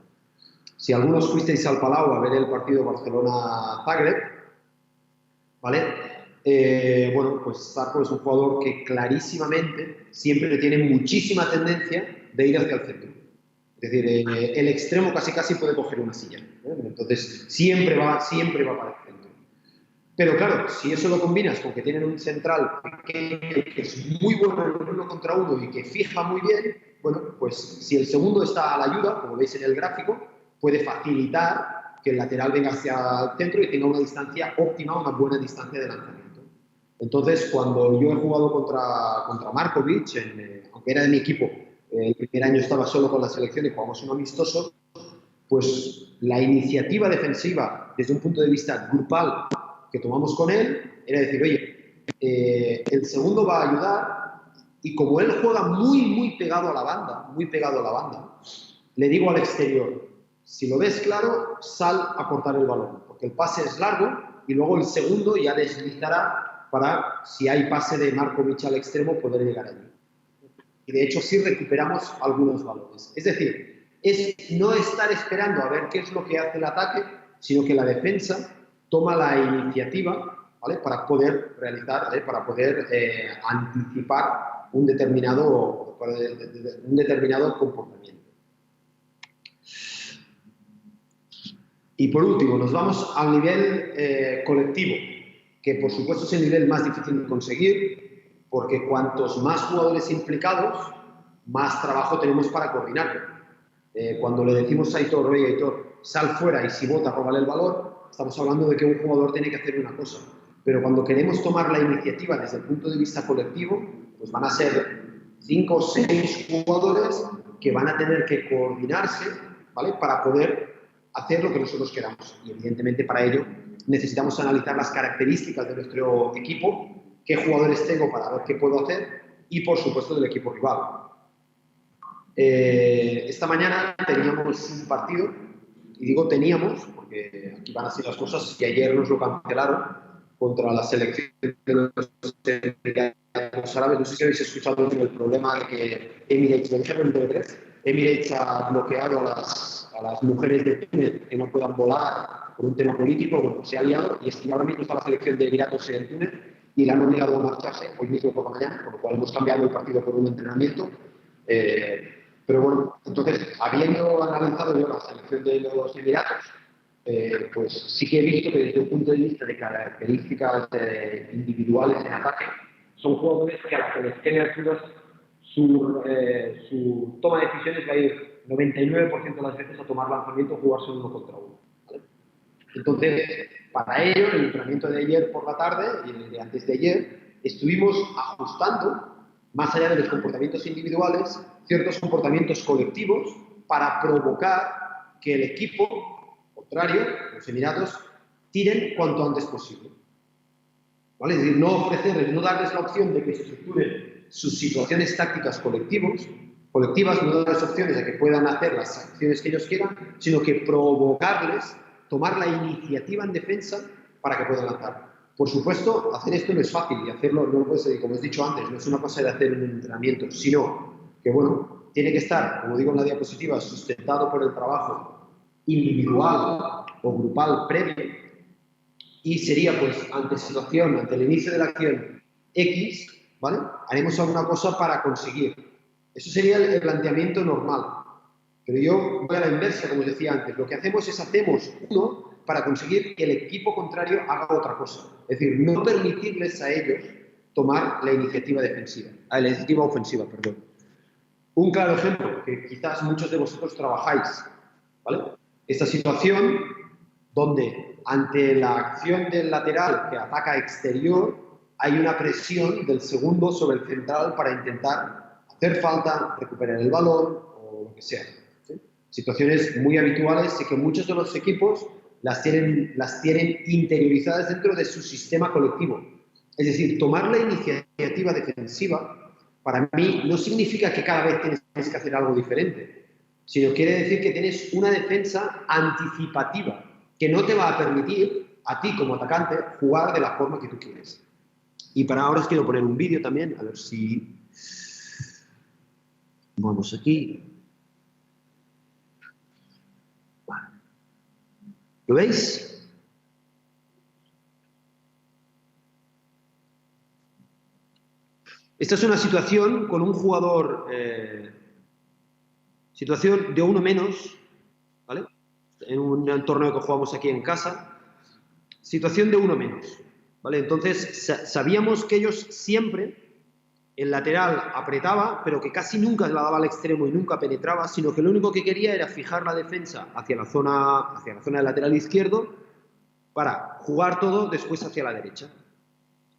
Si algunos fuisteis al Palau a ver el partido Barcelona-Zagreb, ¿vale? Bueno, pues Zarco es un jugador que clarísimamente siempre tiene muchísima tendencia de ir hacia el centro. Es decir, el extremo casi puede coger una silla, ¿eh? Entonces siempre va para el centro. Pero claro, si eso lo combinas con que tienen un central que es muy bueno en el 1 contra 1 y que fija muy bien, bueno, pues si el segundo está a la ayuda, como veis en el gráfico, puede facilitar que el lateral venga hacia el centro y tenga una distancia óptima, una buena distancia de lanzamiento. Entonces, cuando yo he jugado contra Markovic, aunque era de mi equipo, el primer año estaba solo con la selección y jugamos un amistoso, pues la iniciativa defensiva desde un punto de vista grupal que tomamos con él era decir, oye, el segundo va a ayudar y como él juega muy pegado a la banda, le digo al exterior, si lo ves claro, sal a cortar el balón, porque el pase es largo y luego el segundo ya deslizará para, si hay pase de Markovic al extremo, poder llegar allí. Y de hecho sí recuperamos algunos balones. Es decir, es no estar esperando a ver qué es lo que hace el ataque, sino que la defensa toma la iniciativa, ¿vale? Para poder realizar, ¿vale? Para poder anticipar un determinado comportamiento. Y por último, nos vamos al nivel colectivo, que por supuesto es el nivel más difícil de conseguir, porque cuantos más jugadores implicados, más trabajo tenemos para coordinarlo. Cuando le decimos a Aitor, oye Aitor, sal fuera y si bota, róbale el balón, estamos hablando de que un jugador tiene que hacer una cosa. Pero cuando queremos tomar la iniciativa desde el punto de vista colectivo, pues van a ser 5 o 6 jugadores que van a tener que coordinarse, ¿vale? Para poder hacer lo que nosotros queramos. Y evidentemente para ello necesitamos analizar las características de nuestro equipo, qué jugadores tengo para ver qué puedo hacer y por supuesto del equipo rival. Esta mañana teníamos un partido, y digo teníamos porque aquí van así las cosas, que ayer nos lo cancelaron contra la selección de los árabes. No sé si habéis escuchado el problema de que Emirates, lo dijeron en TV3, Emirates ha bloqueado a las mujeres de Túnez que no puedan volar por un tema político. Bueno, se ha liado y es que ahora mismo está la selección de Emiratos en Túnez y la han obligado a marcharse hoy mismo por la mañana, por lo cual hemos cambiado el partido por un entrenamiento. Pero bueno, entonces, habiendo analizado yo la selección de los Emiratos, pues sí que he visto que desde un punto de vista de características individuales en ataque, son jugadores que a la que les queden alturas su toma de decisiones va a ir 99% de las veces a tomar lanzamiento o jugarse 1 contra 1. ¿Vale? Entonces, para ello, en el entrenamiento de ayer por la tarde y el de antes de ayer, estuvimos ajustando, más allá de los comportamientos individuales, ciertos comportamientos colectivos para provocar que el equipo contrario, los Emiratos, tiren cuanto antes posible. ¿Vale? Es decir, no ofrecerles, no darles la opción de que estructuren sus situaciones tácticas colectivas, no darles opciones de que puedan hacer las acciones que ellos quieran, sino que provocarles, tomar la iniciativa en defensa para que puedan lanzar. Por supuesto, hacer esto no es fácil y hacerlo no puede ser, como os he dicho antes, no es una cosa de hacer un entrenamiento, sino que, bueno, tiene que estar, como digo en la diapositiva, sustentado por el trabajo individual o grupal previo y sería, pues, ante el inicio de la acción X, ¿vale? Haremos alguna cosa para conseguir. Eso sería el planteamiento normal. Pero yo voy a la inversa, como os decía antes. Lo que hacemos uno para conseguir que el equipo contrario haga otra cosa. Es decir, no permitirles a ellos tomar la iniciativa ofensiva, perdón. Un claro ejemplo, que quizás muchos de vosotros trabajáis, ¿vale? Esta situación donde ante la acción del lateral que ataca exterior hay una presión del segundo sobre el central para intentar hacer falta, recuperar el balón o lo que sea. ¿Sí? Situaciones muy habituales y que muchos de los equipos las tienen interiorizadas dentro de su sistema colectivo. Es decir, tomar la iniciativa defensiva para mí no significa que cada vez tienes que hacer algo diferente, sino quiere decir que tienes una defensa anticipativa que no te va a permitir a ti como atacante jugar de la forma que tú quieres. Y para ahora os quiero poner un vídeo también, a ver si... Vamos aquí. Vale. ¿Lo veis? Esta es una situación con un jugador, situación de uno menos, ¿vale? En un torneo que jugamos aquí en casa, situación de uno menos, ¿vale? Entonces, sabíamos que ellos siempre, el lateral apretaba, pero que casi nunca la daba al extremo y nunca penetraba, sino que lo único que quería era fijar la defensa hacia la zona del lateral izquierdo para jugar todo después hacia la derecha.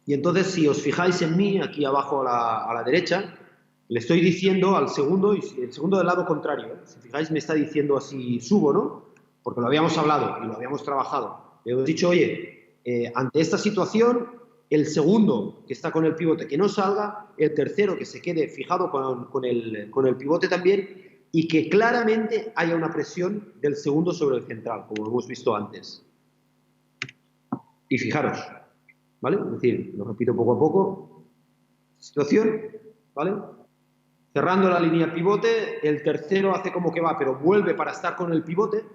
Y entonces, si os fijáis en mí, aquí abajo a la derecha, le estoy diciendo al segundo, y el segundo del lado contrario, ¿eh? Si fijáis, me está diciendo así, subo, ¿no? Porque lo habíamos hablado y lo habíamos trabajado. Le he dicho, oye, ante esta situación, el segundo que está con el pivote que no salga, el tercero que se quede fijado con el pivote también, y que claramente haya una presión del segundo sobre el central, como hemos visto antes. Y fijaros, ¿vale? Es decir, lo repito poco a poco. Situación, ¿vale? Cerrando la línea pivote, el tercero hace como que va, pero vuelve para estar con el pivote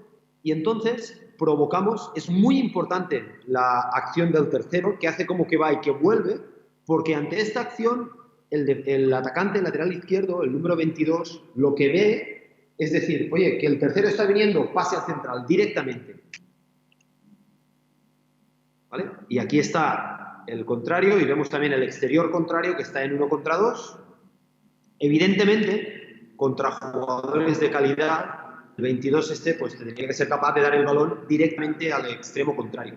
y entonces provocamos, es muy importante la acción del tercero, que hace como que va y que vuelve, porque ante esta acción el atacante, el lateral izquierdo, el número 22, lo que ve es decir, oye, que el tercero está viniendo, pase al central directamente. ¿Vale? Y aquí está el contrario y vemos también el exterior contrario que está en 1 contra 2. Evidentemente, contra jugadores de calidad, el 22 pues tendría que ser capaz de dar el balón directamente al extremo contrario.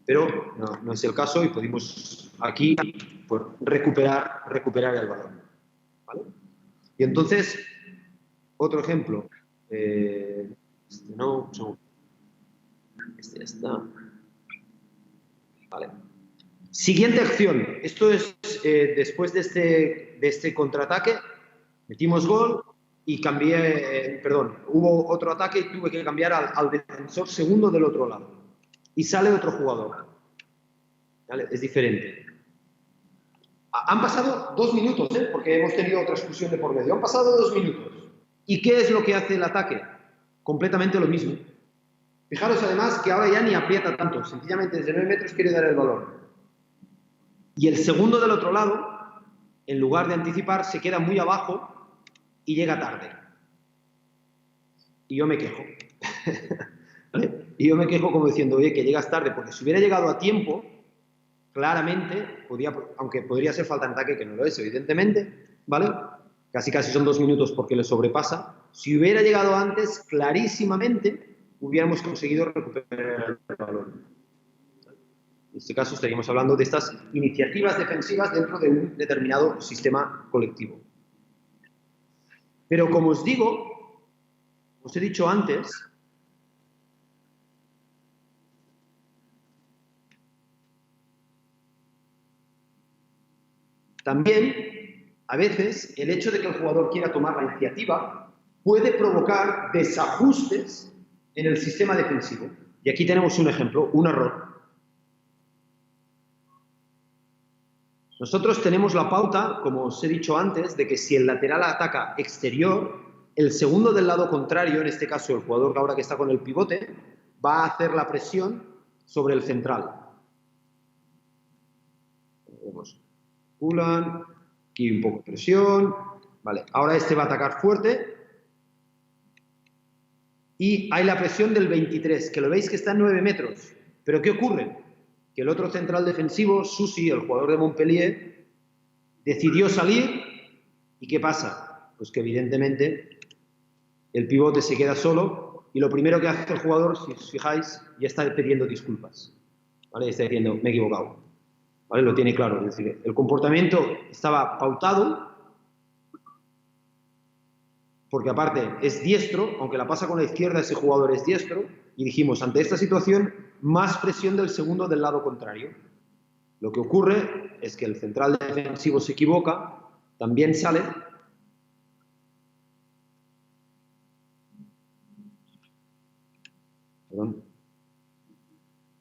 Pero no es el caso y podemos aquí pues, recuperar el balón. ¿Vale? Y entonces, otro ejemplo. Este no, este ya está. Vale. Siguiente acción. Esto es después de este contraataque, metimos gol y cambié, hubo otro ataque y tuve que cambiar al defensor segundo del otro lado. Y sale otro jugador. ¿Vale? Es diferente. Han pasado 2 minutos, porque hemos tenido otra excursión de por medio. Han pasado 2 minutos. ¿Y qué es lo que hace el ataque? Completamente lo mismo. Fijaros además que ahora ya ni aprieta tanto. Sencillamente desde 9 metros quiere dar el balón. Y el segundo del otro lado, en lugar de anticipar, se queda muy abajo y llega tarde. Y yo me quejo. ¿Vale? Y yo me quejo como diciendo, oye, que llegas tarde, porque si hubiera llegado a tiempo, claramente, aunque podría ser falta de ataque, que no lo es, evidentemente, ¿vale? Casi son 2 minutos porque le sobrepasa. Si hubiera llegado antes, clarísimamente, hubiéramos conseguido recuperar el balón. En este caso estaríamos hablando de estas iniciativas defensivas dentro de un determinado sistema colectivo. Pero como os digo, os he dicho antes, también, a veces, el hecho de que el jugador quiera tomar la iniciativa puede provocar desajustes en el sistema defensivo. Y aquí tenemos un ejemplo, un error. Nosotros tenemos la pauta, como os he dicho antes, de que si el lateral ataca exterior, el segundo del lado contrario, en este caso el jugador ahora que está con el pivote, va a hacer la presión sobre el central. Vemos. Pulan, aquí un poco de presión. Vale, ahora este va a atacar fuerte. Y hay la presión del 23, que lo veis que está en 9 metros. ¿Pero qué ocurre? Que el otro central defensivo, Susi, el jugador de Montpellier, decidió salir. ¿Y qué pasa? Pues que evidentemente el pivote se queda solo y lo primero que hace el jugador, si os fijáis, ya está pidiendo disculpas. ¿Vale? Está diciendo, me he equivocado. ¿Vale? Lo tiene claro. Es decir, el comportamiento estaba pautado porque aparte es diestro, aunque la pasa con la izquierda, ese jugador es diestro, y dijimos, ante esta situación, más presión del segundo del lado contrario. Lo que ocurre es que el central defensivo se equivoca, también sale,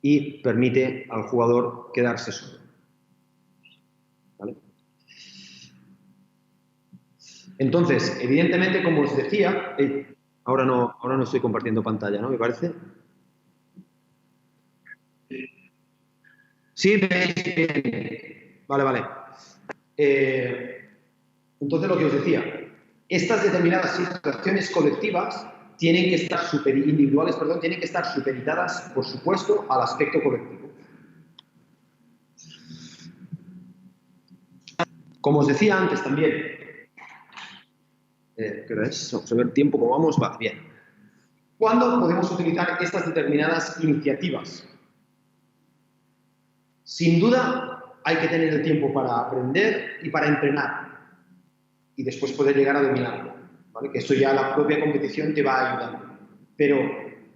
y permite al jugador quedarse solo. Entonces, evidentemente, como os decía, ahora no estoy compartiendo pantalla, ¿no? Me parece. Sí, veis bien. Vale, vale. Entonces, lo que os decía, estas determinadas situaciones colectivas tienen que estar individuales, perdón, tienen que estar supeditadas, por supuesto, al aspecto colectivo. Como os decía antes también, ¿qué hora es? Vamos a ver el tiempo, ¿cómo vamos? Va, bien. ¿Cuándo podemos utilizar estas determinadas iniciativas? Sin duda, hay que tener el tiempo para aprender y para entrenar. Y después poder llegar a dominarlo, ¿vale? Que eso ya la propia competición te va ayudando. Pero,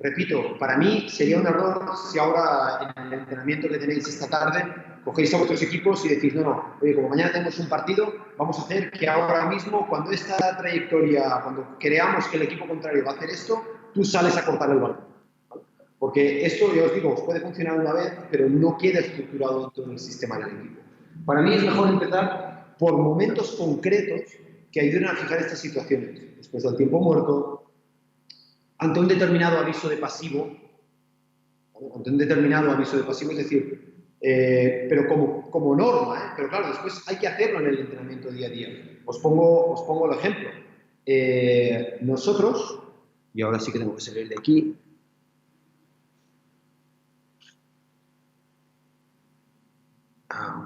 repito, para mí sería un error si ahora en el entrenamiento que tenéis esta tarde cogéis a vuestros equipos y decís, no, oye, como mañana tenemos un partido, vamos a hacer que ahora mismo, cuando esta trayectoria, cuando creamos que el equipo contrario va a hacer esto, tú sales a cortar el balón. ¿Vale? Porque esto, ya os digo, os puede funcionar una vez, pero no queda estructurado dentro del sistema del equipo. Para mí es mejor empezar por momentos concretos que ayuden a fijar estas situaciones. Después del tiempo muerto, ante un determinado aviso de pasivo, ¿vale? Ante un determinado aviso de pasivo, es decir, pero como norma, ¿eh? Pero claro, después hay que hacerlo en el entrenamiento día a día. Os pongo el ejemplo. Nosotros, y ahora sí que tengo que salir de aquí,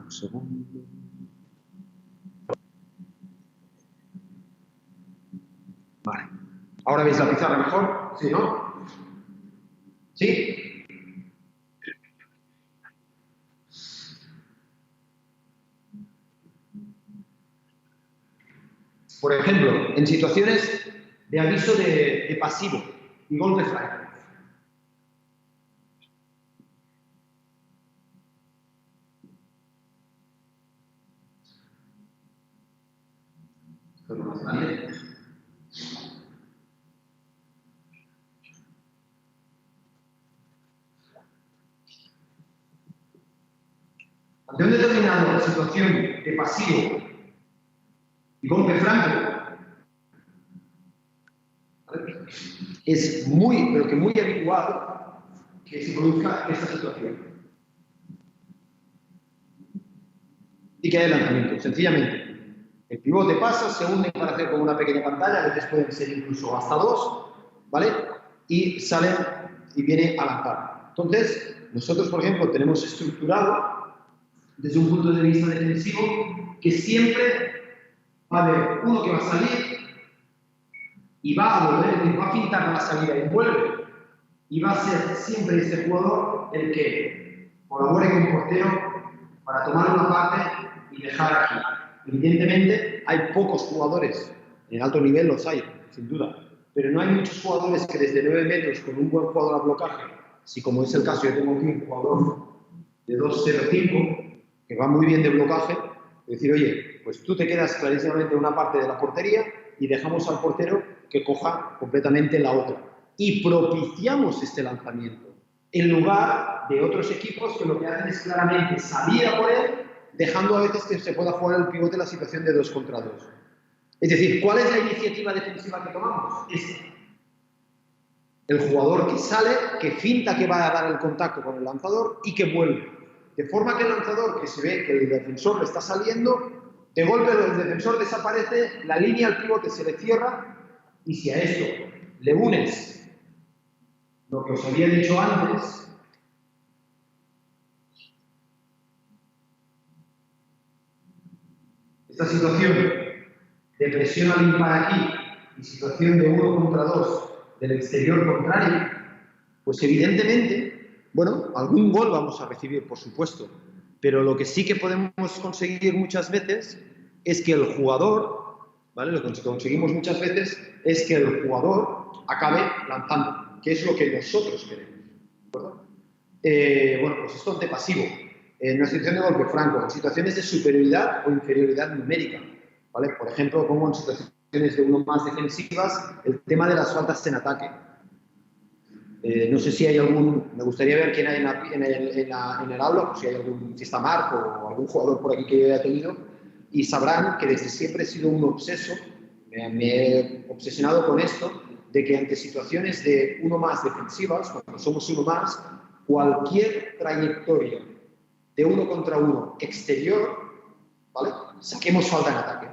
un segundo. Vale. ¿Ahora veis la pizarra mejor? ¿Sí, no? ¿Sí? Por ejemplo, en situaciones de aviso de pasivo y golpe franco. ¿Vale? Ante una determinada situación de pasivo y golpe franco, ¿vale? Es muy, pero que muy habitual que se produzca esta situación. Y que haya lanzamiento, sencillamente. El pivote pasa, se hunde para hacer como una pequeña pantalla, a veces pueden ser incluso hasta dos, ¿vale? Y sale y viene a lanzar. Entonces, nosotros, por ejemplo, tenemos estructurado desde un punto de vista defensivo que siempre va a haber uno que va a salir y va a volver, va a fintar la salida y vuelve. Y va a ser siempre este jugador el que colabore con el portero para tomar una parte y dejar aquí. Evidentemente, hay pocos jugadores, en el alto nivel los hay, sin duda, pero no hay muchos jugadores que desde 9 metros con un buen jugador a blocaje, si como es el caso yo tengo aquí un jugador de 2.05 que va muy bien de blocaje, decir, oye, pues tú te quedas clarísimamente en una parte de la portería y dejamos al portero que coja completamente la otra. Y propiciamos este lanzamiento, en lugar de otros equipos que lo que hacen es claramente salir a por él, dejando a veces que se pueda jugar el pivote en la situación de 2 contra 2. Es decir, ¿cuál es la iniciativa defensiva que tomamos? Esta. El jugador que sale, que finta que va a dar el contacto con el lanzador y que vuelve. De forma que el lanzador, que se ve que el defensor le está saliendo, de golpe el defensor desaparece, la línea al pivote se le cierra y si a esto le unes lo que os había dicho antes, esta situación de presión al impar aquí y situación de 1 contra 2 del exterior contrario, pues evidentemente, bueno, algún gol vamos a recibir, por supuesto, pero lo que sí que podemos conseguir muchas veces es que el jugador, ¿vale? Lo que conseguimos muchas veces es que el jugador acabe lanzando, que es lo que nosotros queremos, ¿de acuerdo? Bueno, pues esto ante pasivo, en una situación de golpe franco, en situaciones de superioridad o inferioridad numérica, ¿vale? Por ejemplo, pongo en situaciones de uno más defensivas el tema de las faltas en ataque. No sé si hay algún, me gustaría ver quién hay en el aula, pues si hay algún, si está Marco o algún jugador por aquí que yo haya tenido, y sabrán que desde siempre he sido un obseso me he obsesionado con esto, de que ante situaciones de uno más defensivas, cuando somos uno más, cualquier trayectoria de uno contra uno exterior, ¿vale? Saquemos falta en ataque.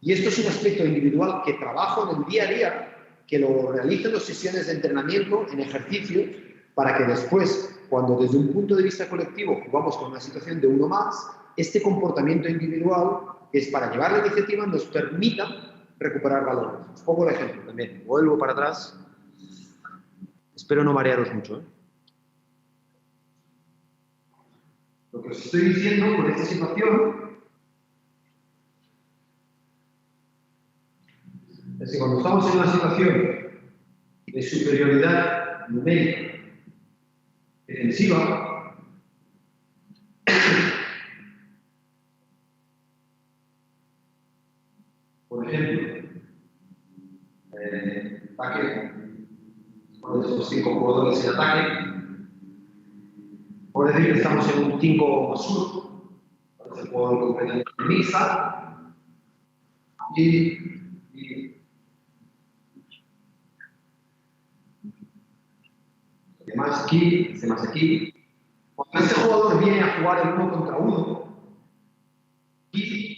Y esto es un aspecto individual que trabajo en el día a día, que lo realizo en las sesiones de entrenamiento, en ejercicios, para que después, cuando desde un punto de vista colectivo jugamos con una situación de uno más, este comportamiento individual, que es para llevar la iniciativa, nos permita recuperar valores. Os pongo el ejemplo también. Vuelvo para atrás. Espero no marearos mucho, ¿eh? Lo que os estoy diciendo con esta situación es que cuando estamos en una situación de superioridad numérica defensiva, por ejemplo, ataque, con estos 5 jugadores en ataque, por decir que estamos en un 5 más 1, el jugador completamente mixta, y demás aquí, demás aquí. Cuando este jugador viene a jugar el 1 contra 1, y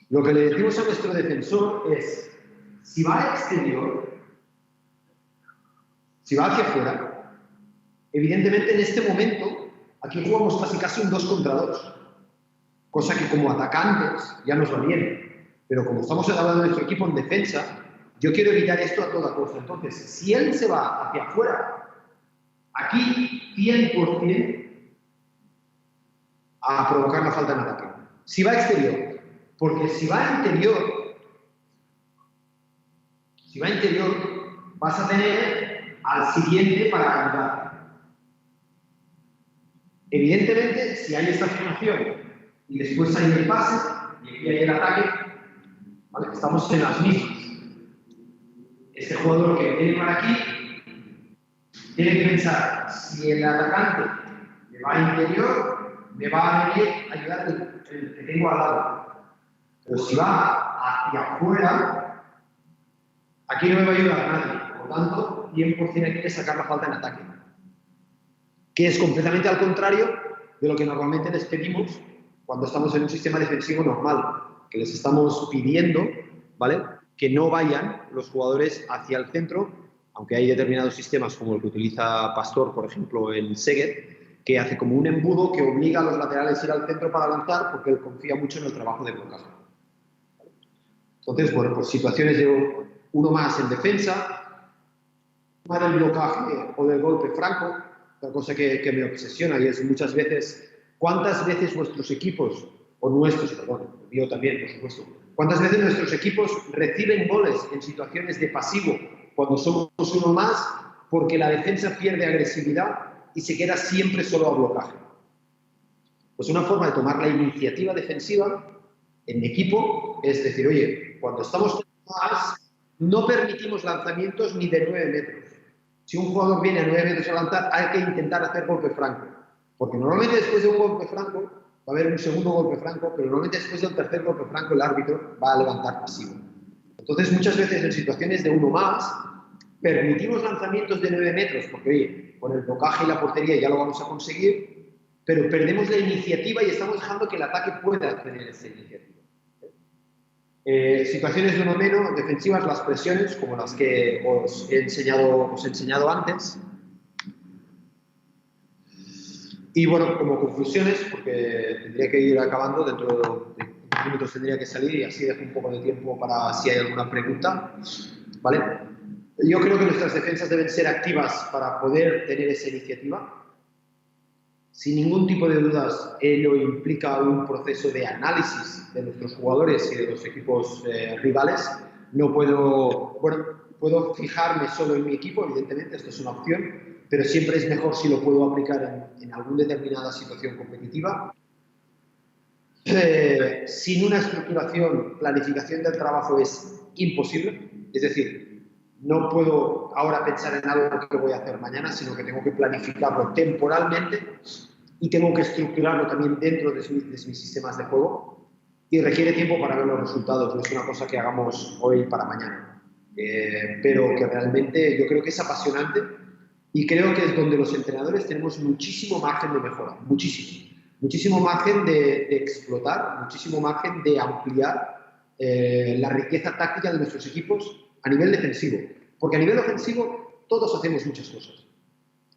lo que le decimos a nuestro defensor es, si va al exterior, si va hacia afuera, evidentemente en este momento, aquí jugamos casi un 2 contra 2, cosa que como atacantes ya nos va bien, pero como estamos hablando de nuestro equipo en defensa, yo quiero evitar esto a toda costa. Entonces, si él se va hacia afuera, aquí 100% a provocar la falta en ataque. Si va exterior, porque si va interior, vas a tener al siguiente para cargar. Evidentemente, si hay esta afirmación y después hay el pase y aquí hay el ataque, ¿vale? Estamos en las mismas. Este jugador que viene para aquí tiene que pensar, si el atacante me va interior, me va a venir a ayudar el que tengo al lado. Pero si va hacia afuera, aquí no me va a ayudar nadie. Por lo tanto, 100% hay que sacar la falta en ataque. Que es completamente al contrario de lo que normalmente les pedimos cuando estamos en un sistema defensivo normal, que les estamos pidiendo, ¿vale?, que no vayan los jugadores hacia el centro, aunque hay determinados sistemas como el que utiliza Pastor, por ejemplo, en Szeged, que hace como un embudo que obliga a los laterales a ir al centro para lanzar porque él confía mucho en el trabajo de blocaje. Entonces, bueno, pues situaciones de uno más en defensa, una del blocaje o del golpe franco, otra cosa que me obsesiona y es muchas veces, ¿cuántas veces vuestros equipos, o nuestros, perdón, yo también, por supuesto, cuántas veces nuestros equipos reciben goles en situaciones de pasivo cuando somos uno más porque la defensa pierde agresividad y se queda siempre solo a blocaje? Pues una forma de tomar la iniciativa defensiva en mi equipo es decir, oye, cuando estamos más, no permitimos lanzamientos ni de 9 metros. Si un jugador viene a 9 metros a lanzar, hay que intentar hacer golpe franco. Porque normalmente después de un golpe franco, va a haber un segundo golpe franco, pero normalmente después del tercer golpe franco el árbitro va a levantar pasivo. Entonces, muchas veces en situaciones de uno más, permitimos lanzamientos de 9 metros, porque oye, con el blocaje y la portería ya lo vamos a conseguir, pero perdemos la iniciativa y estamos dejando que el ataque pueda tener esa iniciativa. Situaciones de uno menos, defensivas, las presiones, como las que os he enseñado antes. Y bueno, como conclusiones, porque tendría que ir acabando, dentro de 5 minutos tendría que salir y así dejo un poco de tiempo para si hay alguna pregunta, ¿vale? Yo creo que nuestras defensas deben ser activas para poder tener esa iniciativa. Sin ningún tipo de dudas, ello implica un proceso de análisis de nuestros jugadores y de los equipos rivales. No puedo, bueno, puedo fijarme solo en mi equipo, evidentemente, esto es una opción, pero siempre es mejor si lo puedo aplicar en alguna determinada situación competitiva. Sin una estructuración, planificación del trabajo es imposible, es decir, no puedo ahora pensar en algo que voy a hacer mañana, sino que tengo que planificarlo temporalmente y tengo que estructurarlo también dentro de mis sistemas de juego. y requiere tiempo para ver los resultados, no es una cosa que hagamos hoy para mañana, pero que realmente yo creo que es apasionante y creo que es donde los entrenadores tenemos muchísimo margen de mejora, muchísimo margen de explotar, muchísimo margen de ampliar la riqueza táctica de nuestros equipos a nivel defensivo, porque a nivel ofensivo todos hacemos muchas cosas.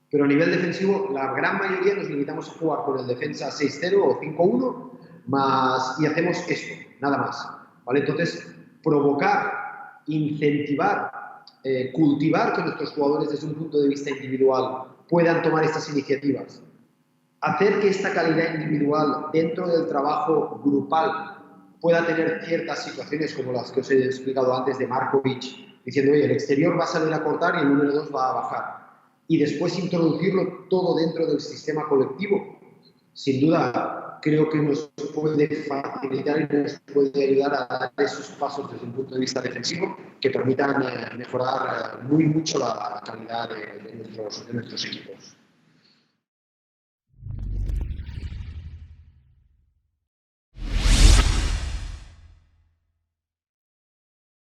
Pero a nivel defensivo, la gran mayoría nos limitamos a jugar con el defensa 6-0 o 5-1 y hacemos esto, nada más. ¿Vale? Entonces, provocar, incentivar, cultivar que nuestros jugadores desde un punto de vista individual puedan tomar estas iniciativas, hacer que esta calidad individual dentro del trabajo grupal pueda tener ciertas situaciones como las que os he explicado antes de Markovic, diciendo, oye, el exterior va a salir a cortar y el número 2 va a bajar. Y después introducirlo todo dentro del sistema colectivo, sin duda creo que nos puede facilitar y nos puede ayudar a dar esos pasos desde un punto de vista defensivo que permitan mejorar muy mucho la calidad de nuestros equipos.